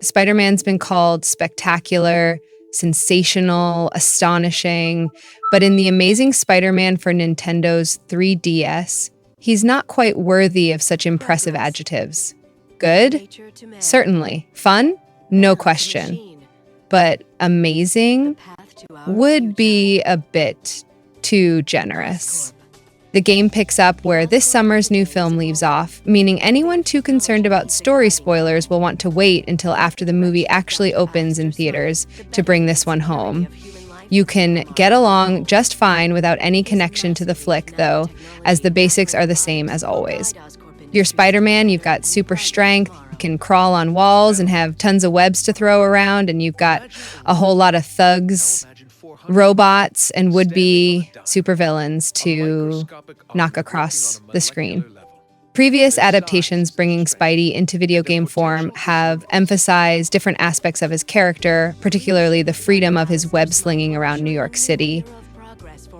Spider-Man's been called spectacular, sensational, astonishing, but in The Amazing Spider-Man for Nintendo's 3DS, he's not quite worthy of such impressive adjectives. Good? Certainly. Fun? No question. But amazing would be a bit too generous. The game picks up where this summer's new film leaves off, meaning anyone too concerned about story spoilers will want to wait until after the movie actually opens in theaters to bring this one home. You can get along just fine without any connection to the flick, though, as the basics are the same as always. You're Spider-Man, you've got super strength, you can crawl on walls and have tons of webs to throw around, and you've got a whole lot of thugs, robots, and would-be supervillains to knock across the screen. Previous adaptations bringing Spidey into video game form have emphasized different aspects of his character, particularly the freedom of his web-slinging around New York City.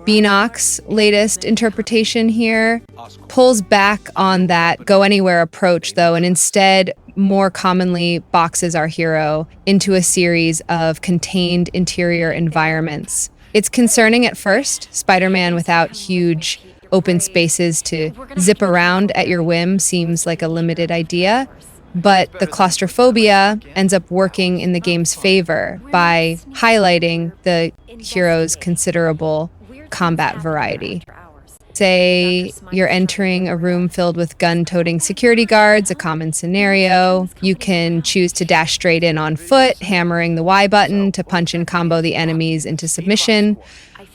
Beenox's latest interpretation here pulls back on that go-anywhere approach, though, and instead more commonly boxes our hero into a series of contained interior environments. It's concerning at first, Spider-Man without huge open spaces to zip around at your whim seems like a limited idea, but the claustrophobia ends up working in the game's favor by highlighting the hero's considerable combat variety. Say you're entering a room filled with gun-toting security guards, a common scenario. You can choose to dash straight in on foot, hammering the Y button to punch and combo the enemies into submission.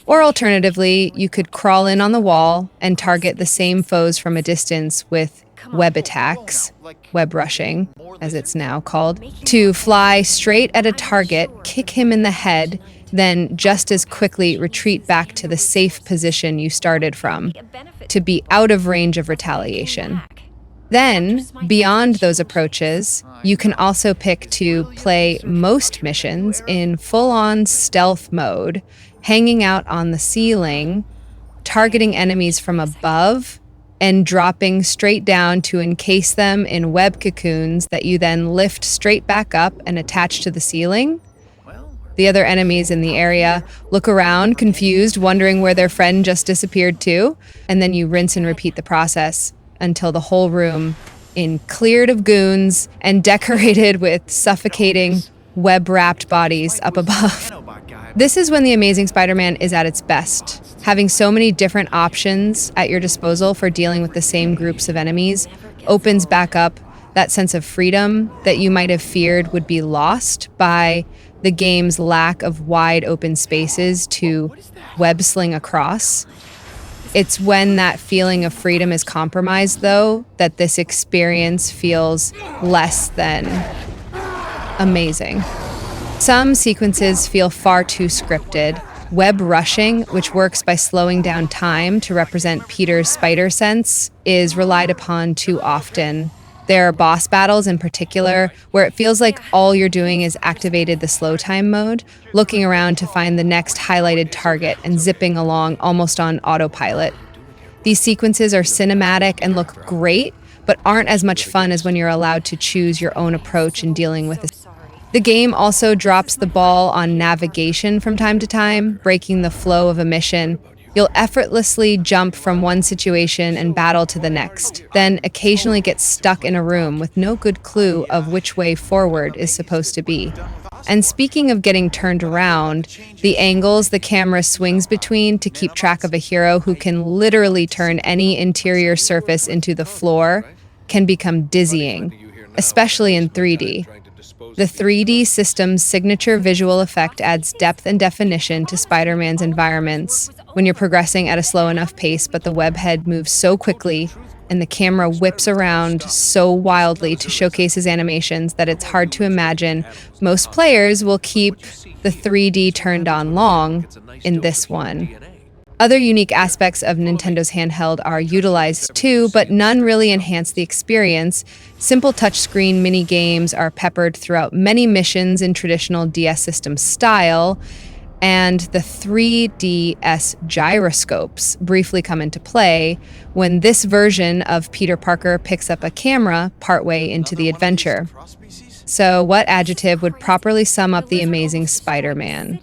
Or alternatively, you could crawl in on the wall and target the same foes from a distance with web attacks, web rushing, as it's now called, to fly straight at a target, kick him in the head, then just as quickly retreat back to the safe position you started from, to be out of range of retaliation. Then, beyond those approaches, you can also pick to play most missions in full-on stealth mode, hanging out on the ceiling, targeting enemies from above, and dropping straight down to encase them in web cocoons that you then lift straight back up and attach to the ceiling. The other enemies in the area look around, confused, wondering where their friend just disappeared to, and then you rinse and repeat the process until the whole room is cleared of goons and decorated with suffocating, web-wrapped bodies up above. This is when The Amazing Spider-Man is at its best. Having so many different options at your disposal for dealing with the same groups of enemies opens back up that sense of freedom that you might have feared would be lost by the game's lack of wide open spaces to web sling across. It's when that feeling of freedom is compromised, though, that this experience feels less than amazing. Some sequences feel far too scripted. Web rushing, which works by slowing down time to represent Peter's spider sense, is relied upon too often. There are boss battles in particular where it feels like all you're doing is activated the slow time mode, looking around to find the next highlighted target and zipping along almost on autopilot. These sequences are cinematic and look great, but aren't as much fun as when you're allowed to choose your own approach in dealing with it. The game also drops the ball on navigation from time to time, breaking the flow of a mission. You'll effortlessly jump from one situation and battle to the next, then occasionally get stuck in a room with no good clue of which way forward is supposed to be. And speaking of getting turned around, the angles the camera swings between to keep track of a hero who can literally turn any interior surface into the floor can become dizzying, especially in 3D. The 3D system's signature visual effect adds depth and definition to Spider-Man's environments when you're progressing at a slow enough pace, but the webhead moves so quickly and the camera whips around so wildly to showcase his animations that it's hard to imagine most players will keep the 3D turned on long in this one. Other unique aspects of Nintendo's handheld are utilized too, but none really enhance the experience. Simple touchscreen mini-games are peppered throughout many missions in traditional DS system style, and the 3DS gyroscopes briefly come into play when this version of Peter Parker picks up a camera partway into the adventure. So, what adjective would properly sum up the amazing Spider-Man?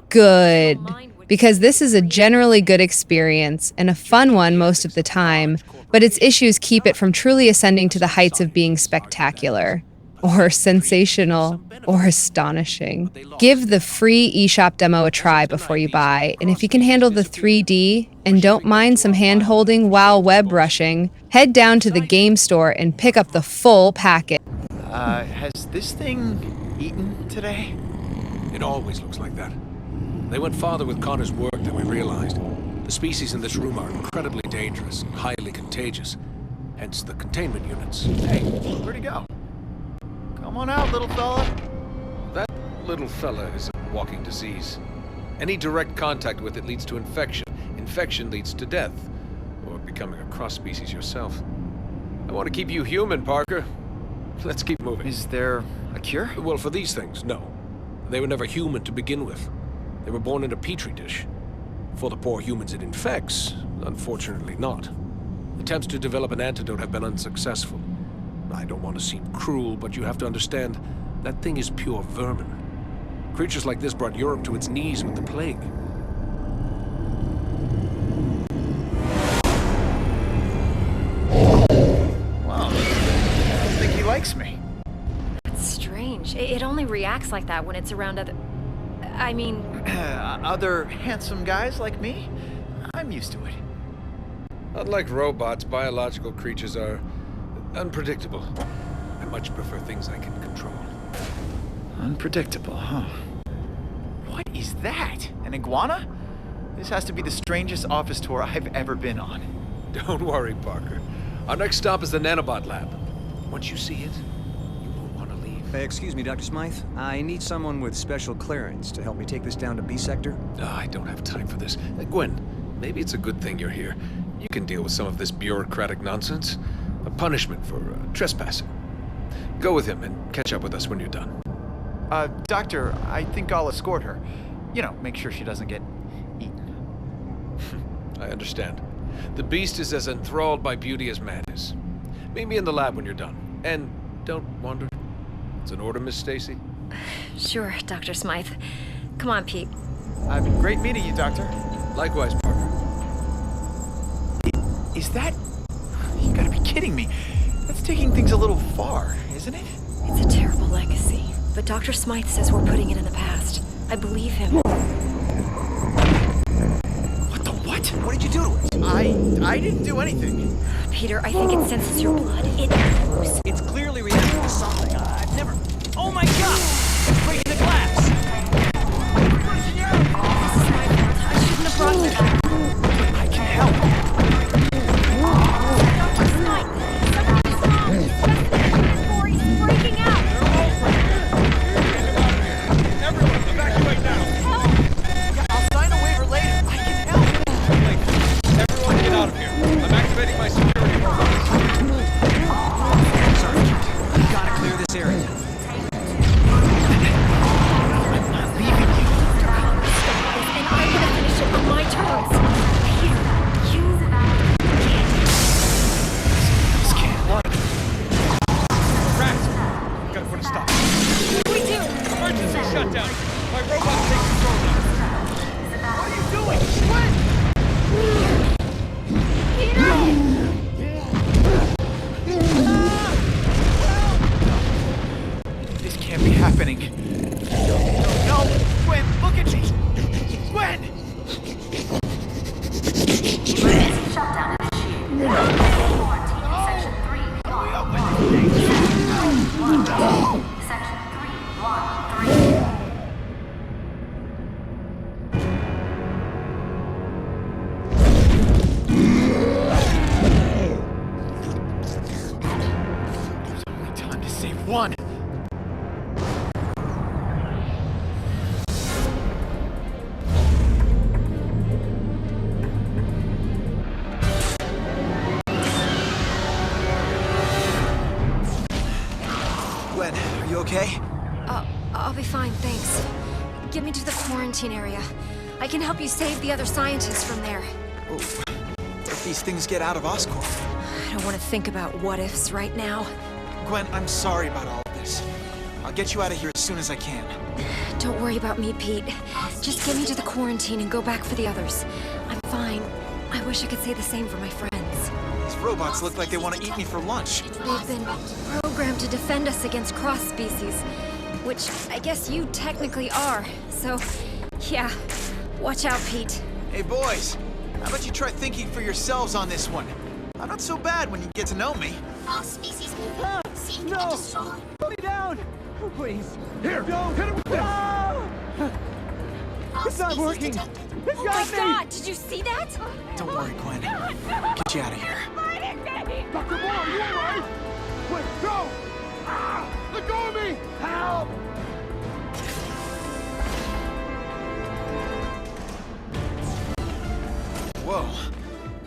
Good. Because this is a generally good experience and a fun one most of the time, but its issues keep it from truly ascending to the heights of being spectacular, or sensational, or astonishing. Give the free eShop demo a try before you buy, and if you can handle the 3D and don't mind some hand-holding while web rushing, head down to the game store and pick up the full package. Has this thing eaten today? It always looks like that. They went farther with Connor's work than we realized. The species in this room are incredibly dangerous and highly contagious. Hence the containment units. Hey, where'd he go? Come on out, little fella. That little fella is a walking disease. Any direct contact with it leads to infection. Infection leads to death. Or becoming a cross-species yourself. I want to keep you human, Parker. Let's keep moving. Is there a cure? Well, for these things, no. They were never human to begin with. They were born in a petri dish. For the poor humans it infects, unfortunately not. Attempts to develop an antidote have been unsuccessful. I don't want to seem cruel, but you have to understand, that thing is pure vermin. Creatures like this brought Europe to its knees with the plague. Wow, I don't think he likes me. It's strange. It only reacts like that when it's around other... I mean... Other handsome guys like me? I'm used to it. Unlike robots, biological creatures are unpredictable. I much prefer things I can control. Unpredictable, huh? What is that? An iguana? This has to be the strangest office tour I've ever been on. Don't worry, Parker. Our next stop is the nanobot lab. Once you see it, you won't want to leave. Hey, excuse me, Dr. Smythe. I need someone with special clearance to help me take this down to B sector. I don't have time for this. Gwen, maybe it's a good thing you're here. You can deal with some of this bureaucratic nonsense. A punishment for trespassing. Go with him and catch up with us when you're done. Doctor, I think I'll escort her. You know, make sure she doesn't get eaten. I understand. The beast is as enthralled by beauty as man is. Meet me in the lab when you're done. And don't wander. It's an order, Miss Stacy? Sure, Dr. Smythe. Come on, Pete. Great meeting you, Doctor. Likewise, Parker. Is that... You gotta be kidding me. That's taking things a little far, isn't it? It's a terrible legacy, but Dr. Smythe says we're putting it in the past. I believe him. What the what? What did you do to it? I didn't do anything. Peter, I think it senses your blood. It knows. It's clearly reacting to something. I've never... Oh my god! It's breaking the glass! This is my fault. I shouldn't have brought you back. I can help. Dr. Smythe, something's wrong. He's breaking out. Everyone, evacuate now! Yeah, I'll sign a waiver later. I can help. Everyone get out of here. I'm activating my security robots. Sorry, Captain. You gotta clear this area. I'm not leaving you. And I'm gonna finish it on my terms. Peter, you... This can't work. Rats! Gotta put a stop. What do we do? Emergency shutdown. My robot takes control now. What are you doing? What? This can't be happening. No, Gwen, look at me. Gwen! Shutdown initiated. Section 313. Section 313. There's only time to save one. Gwen, are you okay? I'll be fine, thanks. Get me to the quarantine area. I can help you save the other scientists from there. Oh, what if these things get out of Oscorp? I don't want to think about what-ifs right now. Gwen, I'm sorry about all of this. I'll get you out of here as soon as I can. Don't worry about me, Pete. Just get me to the quarantine and go back for the others. I'm fine. I wish I could say the same for my friends. These robots look like they want to eat me for lunch. They've been programmed to defend us against cross-species, which I guess you technically are. So, yeah, watch out, Pete. Hey boys, how about you try thinking for yourselves on this one? I'm not so bad when you get to know me. All species movement. Seek and destroy. Put me down! Please. Here, Don't. hit him with this! All It's not species working. detected. Oh my god, did you see that? Don't worry, Gwen. Get you out of here. Dr. Moore, are you alright? Wait, no! Ah! Let go of me! Help! Whoa,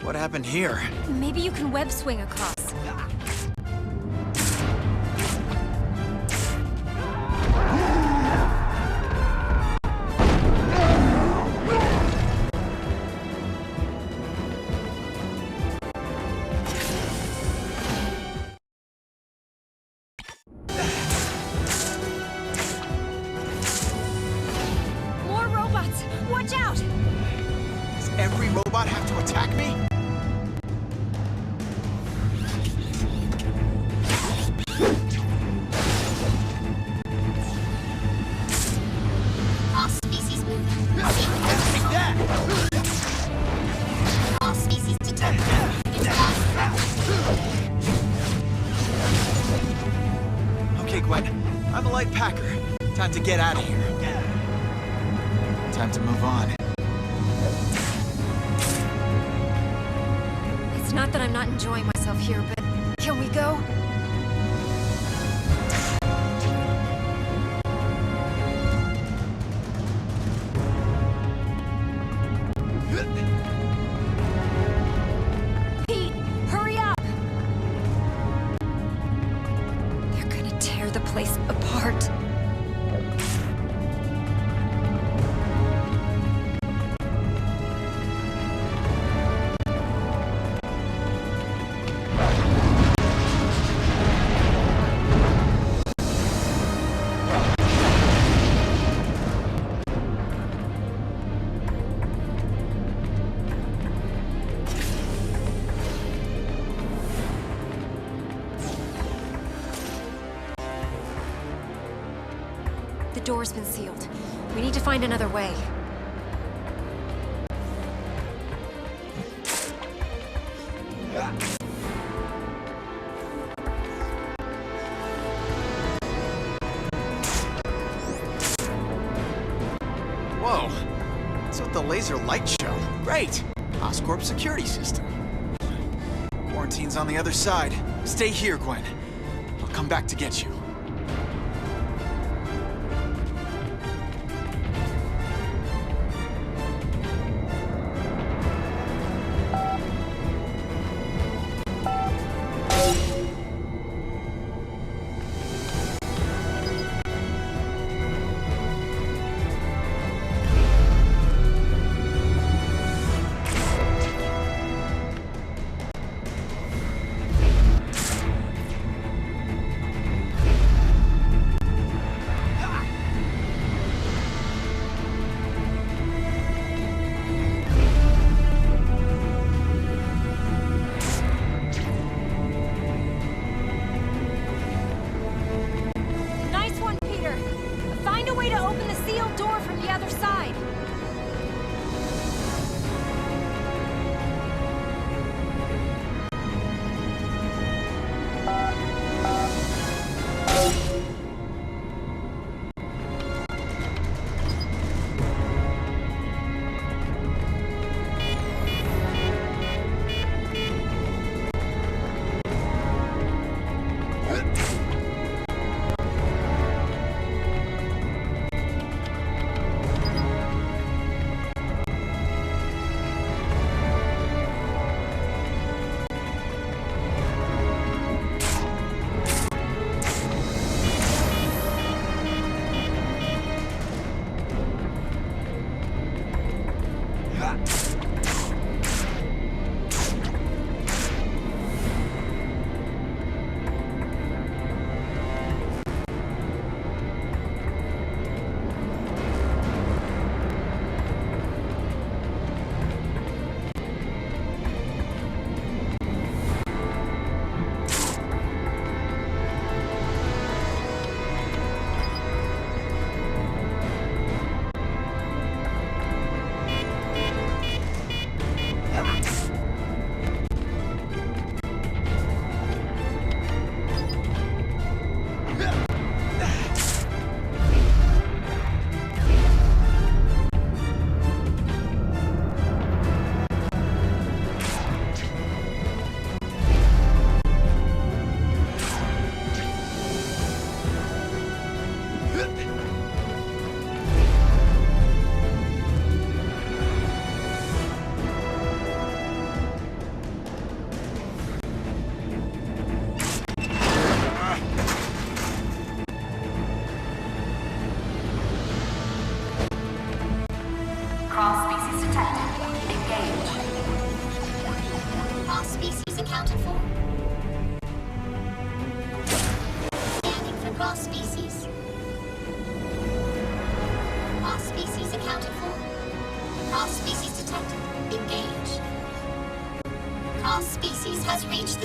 what happened here? Maybe you can web swing across. More robots! Watch out! Does every robot have to attack me? All species movement. Take that! All species detected. Okay, Gwen, I'm a light packer. Time to get out of here. Time to move on. It's not that I'm not enjoying myself here, but can we go? Pete, hurry up! They're gonna tear the place apart. The door's been sealed. We need to find another way. Whoa, what's with the laser light show? Great! Oscorp security system. Quarantine's on the other side. Stay here, Gwen. I'll come back to get you. Nice one, Peter! Find a way to open the sealed door from the other side.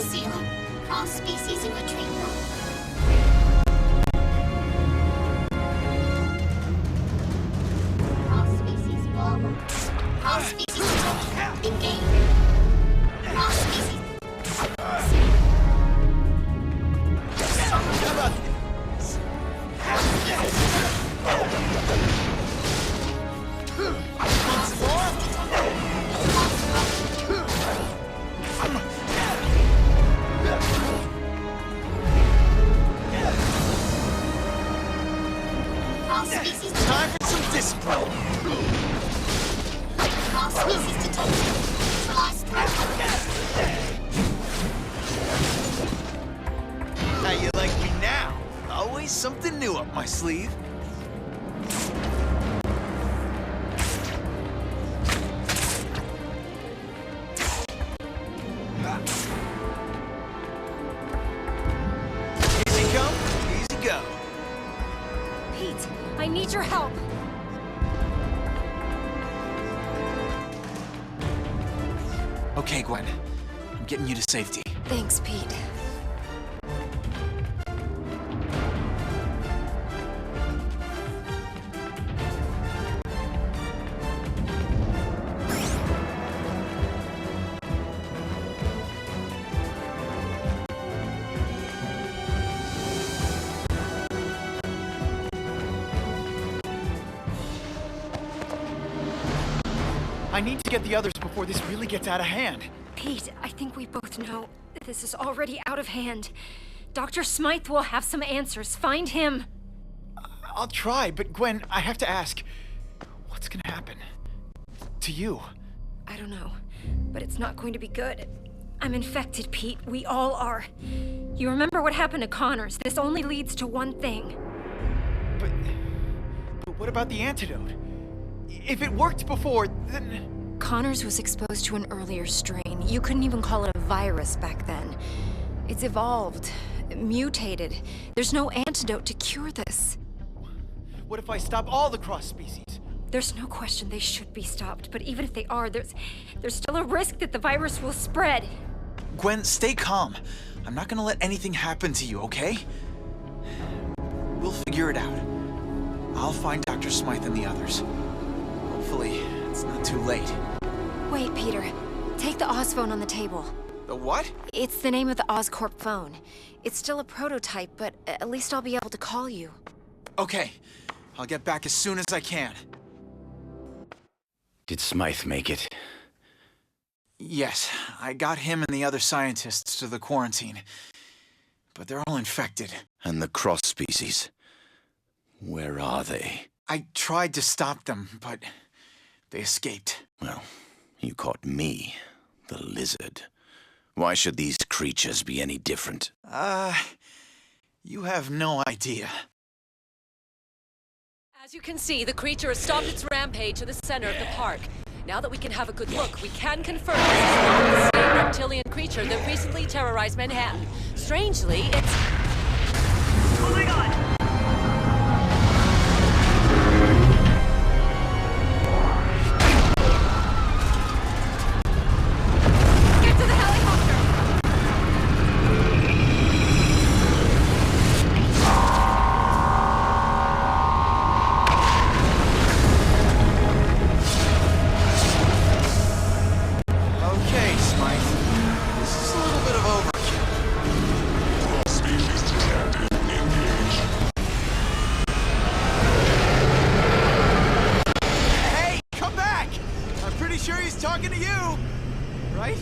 0. Cross-species in retreat mode. Cross-species forward. Cross-species detected. Engage. Cross-species. Time for some discipline. Cross-species detected. Neutralized threat. How you like me now? Always something new up my sleeve. Easy come, easy go. Pete, I need your help. Okay, Gwen. I'm getting you to safety. Thanks, Pete. I need to get the others before this really gets out of hand. Pete, I think we both know this is already out of hand. Dr. Smythe will have some answers. Find him. I'll try, but Gwen, I have to ask, what's gonna happen to you? I don't know, but it's not going to be good. I'm infected, Pete. We all are. You remember what happened to Connors? This only leads to one thing. But what about the antidote? If it worked before, then... Connors was exposed to an earlier strain. You couldn't even call it a virus back then. It's evolved, mutated. There's no antidote to cure this. What if I stop all the cross-species? There's no question they should be stopped, but even if they are, there's still a risk that the virus will spread. Gwen, stay calm. I'm not gonna let anything happen to you, okay? We'll figure it out. I'll find Dr. Smythe and the others. Hopefully, it's not too late. Wait, Peter. Take the Oz phone on the table. The what? It's the name of the Oscorp phone. It's still a prototype, but at least I'll be able to call you. Okay. I'll get back as soon as I can. Did Smythe make it? Yes, I got him and the other scientists to the quarantine. But they're all infected. And the cross-species? Where are they? I tried to stop them, but they escaped. Well, you caught me, the lizard. Why should these creatures be any different? You have no idea. As you can see, the creature has stopped its rampage in the center of the park. Now that we can have a good look, we can confirm this is not the same reptilian creature that recently terrorized Manhattan. Strangely, it's... Oh my god! Sure he's talking to you, right?